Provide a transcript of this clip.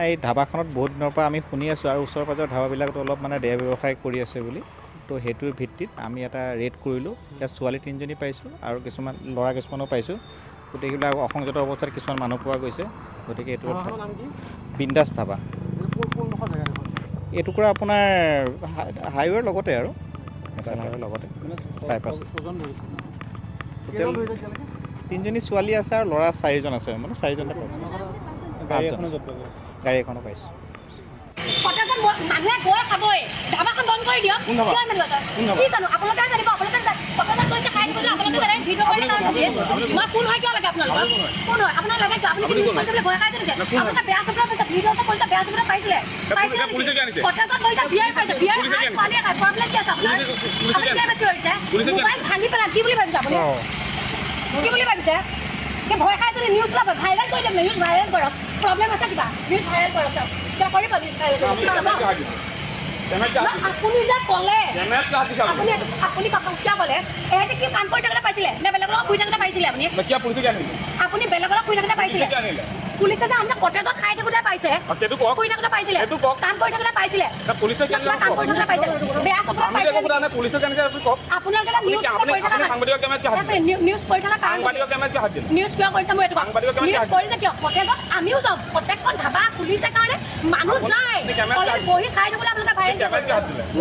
এই ধাবাখনত বহুত দিনৰ পৰা আমি শুনি আছোঁ আৰু ওচৰ পাজৰ ধাবাবিলাকত অলপ মানে দেহ ব্যৱসায় কৰি আছে বুলি। তো সেইটোৰ ভিত্তিত আমি এটা ৰেড কৰিলোঁ। ইয়াত ছোৱালী 3জনী পাইছোঁ আৰু কিছুমান ল'ৰা কিছুমানো পাইছোঁ। গোটেইবিলাক অসংযত অৱস্থাত কিছুমান মানুহ পোৱা গৈছে। গতিকে এইটো বিন্দাছ ধাবা। এইটুকুৰা আপোনাৰ হাইৱেৰ লগতে আৰু নেশ্যনেল হাইৱেৰ লগতে বাইপাছ। টোটেল 3জনী ছোৱালী আছে আৰু ল'ৰা 4জন আছে, মানে 4জনে গাড়ী এখনো পাইছোঁ। মানুহে গৈ খাবই, ধাবাখন বন্ধ কৰি দিয়ক। কি জানো আপোনালোকে জানিব, আপোনালোকে খাই দিব আপোনালোকে ভিডিঅ' কৰি মই কোন হয় কিয় লাগে আপোনালোকক? কোন হয় আপোনাৰ লাগে? আপুনি কি নিউজ কৰিছে ভয় খাই নেকি? আপোনালোকে বেয়া শব্দ কৈছে, ভিডিঅ'টো কৰিছে বেয়া শব্দ পাইছিলে। পটকত লৈ বিয়াৰ পাইছে, বিয়াৰ পালে প্ৰব্লেম কি আছে আপোনাৰ? আপুনি কি বেছি কৰিছে? মোবাইল ভাঙি পেলাই কি বুলি ভাবিছে আপুনি? কি বুলি ভাবিছে? কি ভয় খাই যদি নিউজ ল'ব ভাইৰেল কৰি দিয়ক, নিউজ ভাইৰেল কৰক। প্ৰব্লেম আছে কিবা নিউজ ভাইৰেল কৰক, কিয় কৰিব নিউজ ভাইৰেল আপুনি যে ক'লে আপুনি কিয় ক'লে এহেঁতি কি কাম কৰি থাকোঁতে পাইছিলে নে বেলেগৰ লগত শুই থাকোঁতে পাইছিলে? আপুনি বেলেগৰ লগত শুই থাকোঁতে পাইছিলে? পুলিচে যে আমি কটেজত খাই থাকোঁতে পাইছে, শুই থাকোঁতে পাইছিলে, কাম কৰি থাকোঁতে পাইছিলে, কাম কৰি থাকোঁতে পাইছিলে, বেয়া চকুত পাইছিলে। আপোনালোকে নিউজ কৰি থকা কাৰণ নিউজ কিয় কৰিছে মই এইটো নিউজ কৰিছে কিয়? কটেজত আমিও যাওঁ, প্ৰত্যেকখন ধাবা খুলিছে কাৰণে মানুহ যায়, বহি খাই থাকোঁতে আপোনালোকে ভাইৰেল